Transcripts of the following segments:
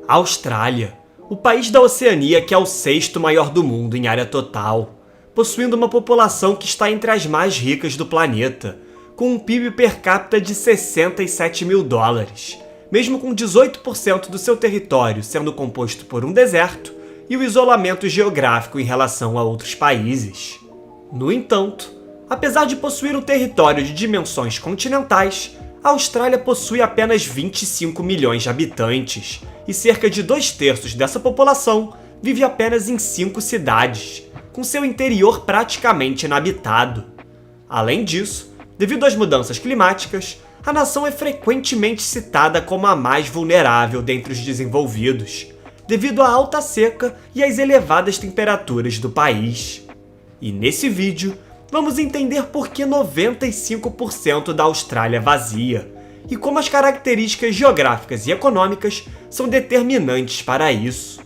Austrália, o país da Oceania que é o sexto maior do mundo em área total, possuindo uma população que está entre as mais ricas do planeta, com um PIB per capita de 67 mil dólares, mesmo com 18% do seu território sendo composto por um deserto e o isolamento geográfico em relação a outros países. No entanto, apesar de possuir um território de dimensões continentais, a Austrália possui apenas 25 milhões de habitantes, e cerca de 2/3 dessa população vive apenas em 5 cidades, com seu interior praticamente inabitado. Além disso, devido às mudanças climáticas, a nação é frequentemente citada como a mais vulnerável dentre os desenvolvidos, devido à alta seca e às elevadas temperaturas do país. E nesse vídeo, vamos entender por que 95% da Austrália é vazia, e como as características geográficas e econômicas são determinantes para isso.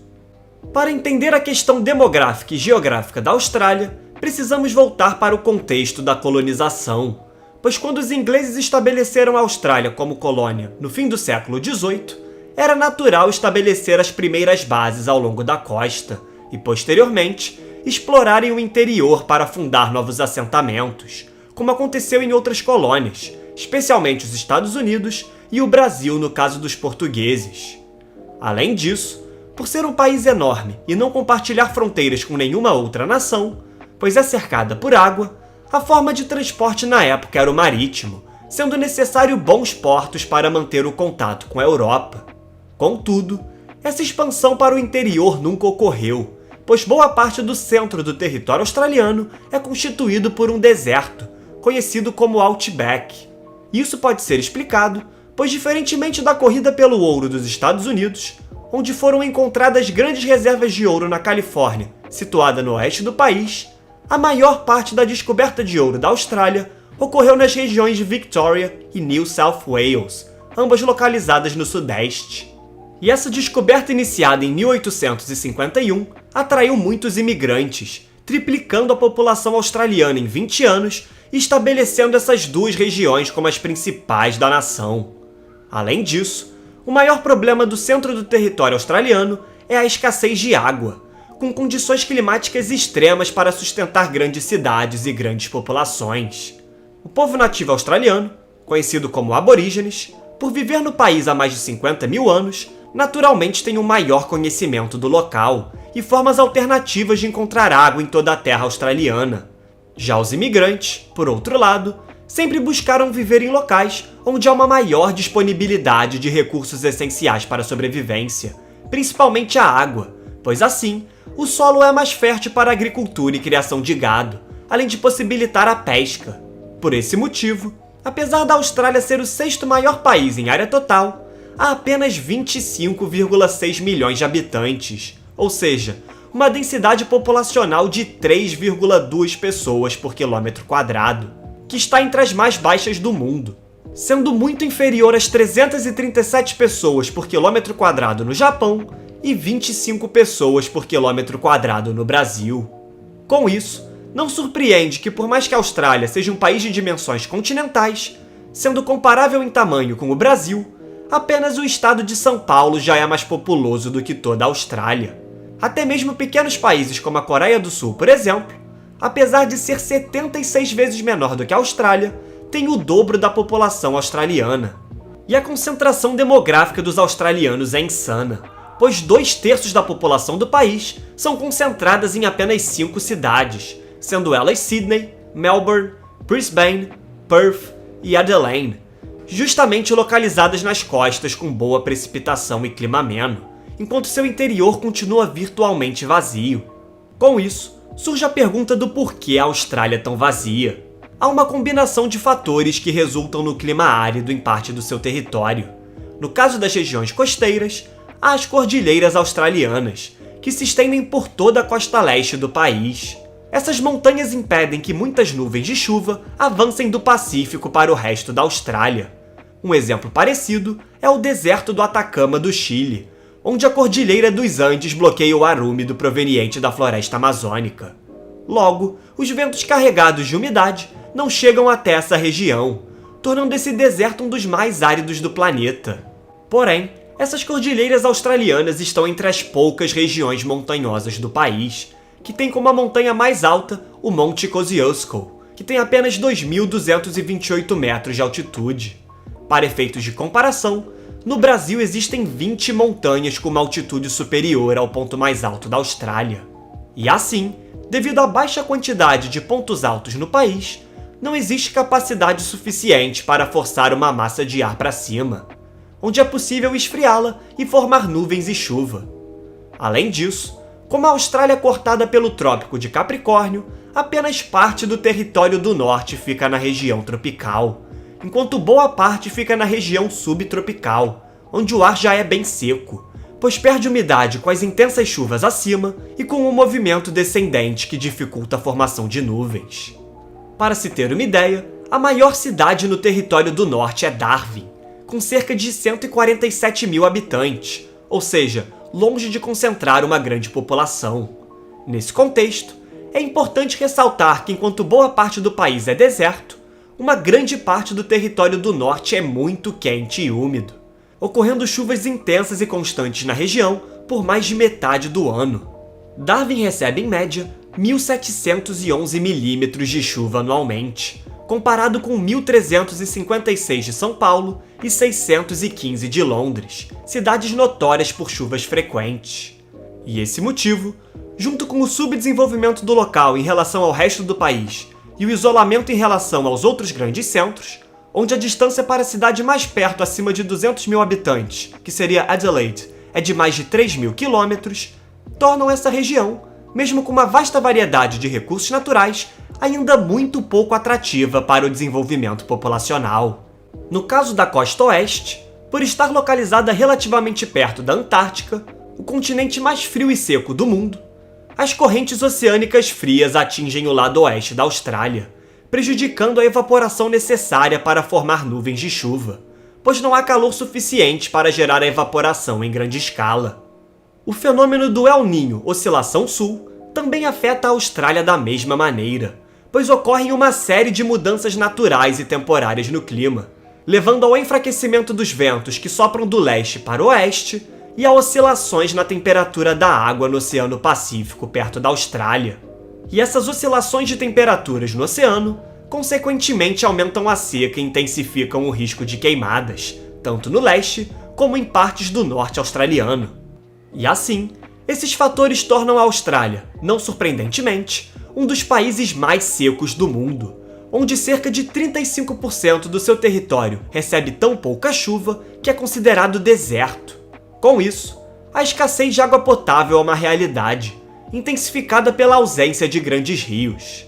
Para entender a questão demográfica e geográfica da Austrália, precisamos voltar para o contexto da colonização, pois quando os ingleses estabeleceram a Austrália como colônia no fim do século XVIII, era natural estabelecer as primeiras bases ao longo da costa e, posteriormente, explorarem o interior para fundar novos assentamentos, como aconteceu em outras colônias, especialmente os Estados Unidos e o Brasil no caso dos portugueses. Além disso, por ser um país enorme e não compartilhar fronteiras com nenhuma outra nação, pois é cercada por água, a forma de transporte na época era o marítimo, sendo necessário bons portos para manter o contato com a Europa. Contudo, essa expansão para o interior nunca ocorreu, pois boa parte do centro do território australiano é constituído por um deserto, conhecido como Outback. Isso pode ser explicado, pois diferentemente da corrida pelo ouro dos Estados Unidos, onde foram encontradas grandes reservas de ouro na Califórnia, situada no oeste do país, a maior parte da descoberta de ouro da Austrália ocorreu nas regiões de Victoria e New South Wales, ambas localizadas no sudeste. E essa descoberta iniciada em 1851 atraiu muitos imigrantes, triplicando a população australiana em 20 anos e estabelecendo essas duas regiões como as principais da nação. Além disso, o maior problema do centro do território australiano é a escassez de água, com condições climáticas extremas para sustentar grandes cidades e grandes populações. O povo nativo australiano, conhecido como aborígenes, por viver no país há mais de 50 mil anos, naturalmente tem um maior conhecimento do local e formas alternativas de encontrar água em toda a terra australiana. Já os imigrantes, por outro lado, sempre buscaram viver em locais onde há uma maior disponibilidade de recursos essenciais para a sobrevivência, principalmente a água, pois assim, o solo é mais fértil para a agricultura e criação de gado, além de possibilitar a pesca. Por esse motivo, apesar da Austrália ser o sexto maior país em área total, há apenas 25,6 milhões de habitantes, ou seja, uma densidade populacional de 3,2 pessoas por quilômetro quadrado, que está entre as mais baixas do mundo, sendo muito inferior às 337 pessoas por quilômetro quadrado no Japão e 25 pessoas por quilômetro quadrado no Brasil. Com isso, não surpreende que, por mais que a Austrália seja um país de dimensões continentais, sendo comparável em tamanho com o Brasil, apenas o estado de São Paulo já é mais populoso do que toda a Austrália. Até mesmo pequenos países como a Coreia do Sul, por exemplo, apesar de ser 76 vezes menor do que a Austrália, tem o dobro da população australiana. E a concentração demográfica dos australianos é insana, pois 2/3 da população do país são concentradas em apenas 5 cidades, sendo elas Sydney, Melbourne, Brisbane, Perth e Adelaide, justamente localizadas nas costas com boa precipitação e clima ameno, enquanto seu interior continua virtualmente vazio. Com isso, surge a pergunta do porquê a Austrália é tão vazia. Há uma combinação de fatores que resultam no clima árido em parte do seu território. No caso das regiões costeiras, há as cordilheiras australianas, que se estendem por toda a costa leste do país. Essas montanhas impedem que muitas nuvens de chuva avancem do Pacífico para o resto da Austrália. Um exemplo parecido é o deserto do Atacama do Chile, onde a Cordilheira dos Andes bloqueia o ar úmido proveniente da floresta amazônica. Logo, os ventos carregados de umidade não chegam até essa região, tornando esse deserto um dos mais áridos do planeta. Porém, Essas cordilheiras australianas estão entre as poucas regiões montanhosas do país, que tem como a montanha mais alta o Monte Kosciuszko, que tem apenas 2.228 metros de altitude. Para efeitos de comparação, no Brasil existem 20 montanhas com uma altitude superior ao ponto mais alto da Austrália. E assim, devido à baixa quantidade de pontos altos no país, não existe capacidade suficiente para forçar uma massa de ar para cima, onde é possível esfriá-la e formar nuvens e chuva. Além disso, como a Austrália é cortada pelo Trópico de Capricórnio, apenas parte do território do norte fica na região tropical, enquanto boa parte fica na região subtropical, onde o ar já é bem seco, pois perde umidade com as intensas chuvas acima e com o movimento descendente que dificulta a formação de nuvens. Para se ter uma ideia, a maior cidade no território do norte é Darwin, com cerca de 147 mil habitantes, ou seja, longe de concentrar uma grande população. Nesse contexto, é importante ressaltar que enquanto boa parte do país é deserto, uma grande parte do território do norte é muito quente e úmido, ocorrendo chuvas intensas e constantes na região por mais de metade do ano. Darwin recebe, em média, 1.711 milímetros de chuva anualmente, comparado com 1.356 de São Paulo e 615 de Londres, cidades notórias por chuvas frequentes. E esse motivo, junto com o subdesenvolvimento do local em relação ao resto do país e o isolamento em relação aos outros grandes centros, onde a distância para a cidade mais perto acima de 200 mil habitantes, que seria Adelaide, é de mais de 3.000 quilômetros, tornam essa região, mesmo com uma vasta variedade de recursos naturais, ainda muito pouco atrativa para o desenvolvimento populacional. No caso da costa oeste, por estar localizada relativamente perto da Antártica, o continente mais frio e seco do mundo, as correntes oceânicas frias atingem o lado oeste da Austrália, prejudicando a evaporação necessária para formar nuvens de chuva, pois não há calor suficiente para gerar a evaporação em grande escala. O fenômeno do El Niño, oscilação sul, também afeta a Austrália da mesma maneira, pois ocorrem uma série de mudanças naturais e temporárias no clima, levando ao enfraquecimento dos ventos que sopram do leste para o oeste e a oscilações na temperatura da água no Oceano Pacífico perto da Austrália. E essas oscilações de temperaturas no oceano, consequentemente, aumentam a seca e intensificam o risco de queimadas, tanto no leste como em partes do norte australiano. E assim, esses fatores tornam a Austrália, não surpreendentemente, um dos países mais secos do mundo, onde cerca de 35% do seu território recebe tão pouca chuva que é considerado deserto. Com isso, a escassez de água potável é uma realidade, intensificada pela ausência de grandes rios.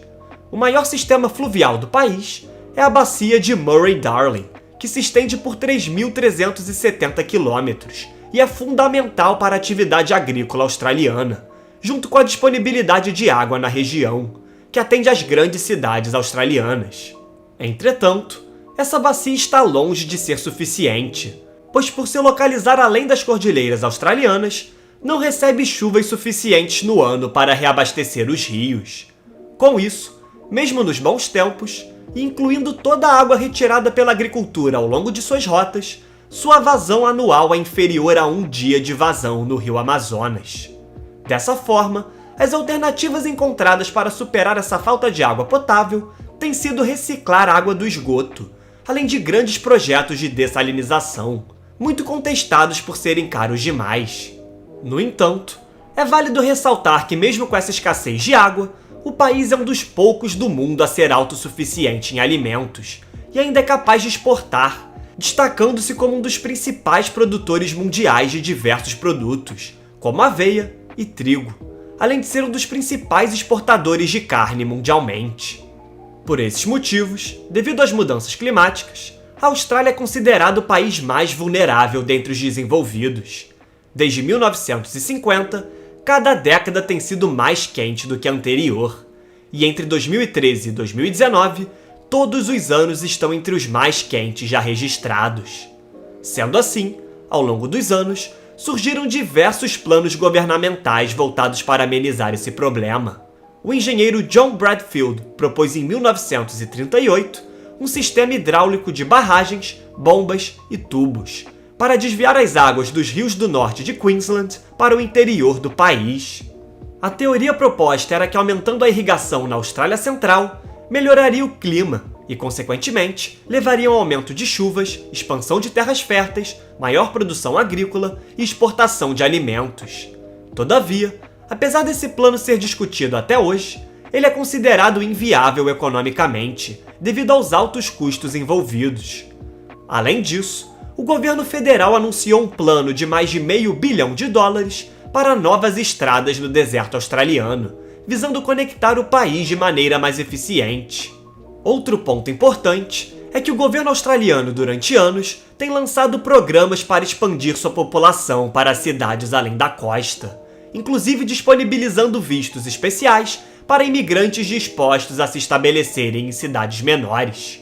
O maior sistema fluvial do país é a bacia de Murray-Darling, que se estende por 3.370 quilômetros e é fundamental para a atividade agrícola australiana, junto com a disponibilidade de água na região, que atende às grandes cidades australianas. Entretanto, essa bacia está longe de ser suficiente, pois por se localizar além das cordilheiras australianas, não recebe chuvas suficientes no ano para reabastecer os rios. Com isso, mesmo nos bons tempos, e incluindo toda a água retirada pela agricultura ao longo de suas rotas, sua vazão anual é inferior a um dia de vazão no rio Amazonas. Dessa forma, as alternativas encontradas para superar essa falta de água potável têm sido reciclar água do esgoto, além de grandes projetos de dessalinização, muito contestados por serem caros demais. No entanto, é válido ressaltar que mesmo com essa escassez de água, o país é um dos poucos do mundo a ser autossuficiente em alimentos e ainda é capaz de exportar, destacando-se como um dos principais produtores mundiais de diversos produtos, como aveia e trigo, além de ser um dos principais exportadores de carne mundialmente. Por esses motivos, devido às mudanças climáticas, a Austrália é considerado o país mais vulnerável dentre os desenvolvidos. Desde 1950, cada década tem sido mais quente do que a anterior, e entre 2013 e 2019, todos os anos estão entre os mais quentes já registrados. Sendo assim, ao longo dos anos, surgiram diversos planos governamentais voltados para amenizar esse problema. O engenheiro John Bradfield propôs em 1938 um sistema hidráulico de barragens, bombas e tubos, para desviar as águas dos rios do norte de Queensland para o interior do país. A teoria proposta era que, aumentando a irrigação na Austrália Central, melhoraria o clima e, consequentemente, levaria a um aumento de chuvas, expansão de terras férteis, maior produção agrícola e exportação de alimentos. Todavia, apesar desse plano ser discutido até hoje, ele é considerado inviável economicamente, devido aos altos custos envolvidos. Além disso, o governo federal anunciou um plano de mais de $500 bilhão para novas estradas no deserto australiano, visando conectar o país de maneira mais eficiente. Outro ponto importante é que o governo australiano, durante anos, tem lançado programas para expandir sua população para cidades além da costa, inclusive disponibilizando vistos especiais para imigrantes dispostos a se estabelecerem em cidades menores.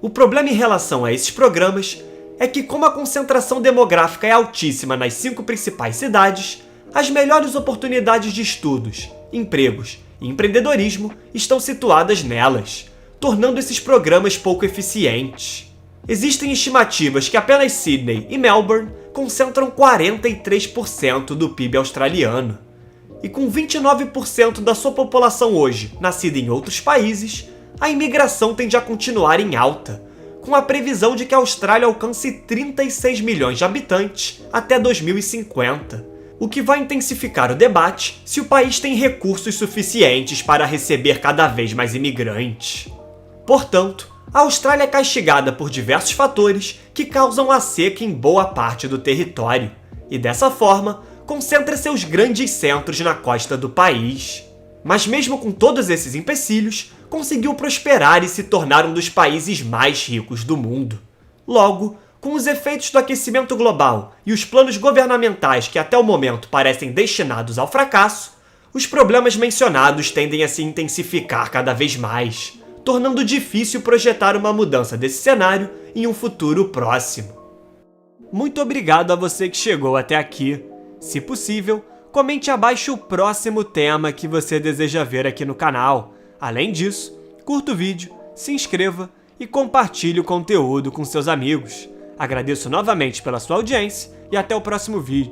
O problema em relação a esses programas é que, como a concentração demográfica é altíssima nas 5 principais cidades, as melhores oportunidades de estudos, empregos e empreendedorismo estão situadas nelas, tornando esses programas pouco eficientes. Existem estimativas que apenas Sydney e Melbourne concentram 43% do PIB australiano. E com 29% da sua população hoje nascida em outros países, a imigração tende a continuar em alta, com a previsão de que a Austrália alcance 36 milhões de habitantes até 2050, o que vai intensificar o debate se o país tem recursos suficientes para receber cada vez mais imigrantes. Portanto, a Austrália é castigada por diversos fatores que causam a seca em boa parte do território, e dessa forma, concentra seus grandes centros na costa do país. Mas mesmo com todos esses empecilhos, conseguiu prosperar e se tornar um dos países mais ricos do mundo. Logo, com os efeitos do aquecimento global e os planos governamentais que até o momento parecem destinados ao fracasso, os problemas mencionados tendem a se intensificar cada vez mais, tornando difícil projetar uma mudança desse cenário em um futuro próximo. Muito obrigado a você que chegou até aqui. Se possível, comente abaixo o próximo tema que você deseja ver aqui no canal. Além disso, curta o vídeo, se inscreva e compartilhe o conteúdo com seus amigos. Agradeço novamente pela sua audiência e até o próximo vídeo.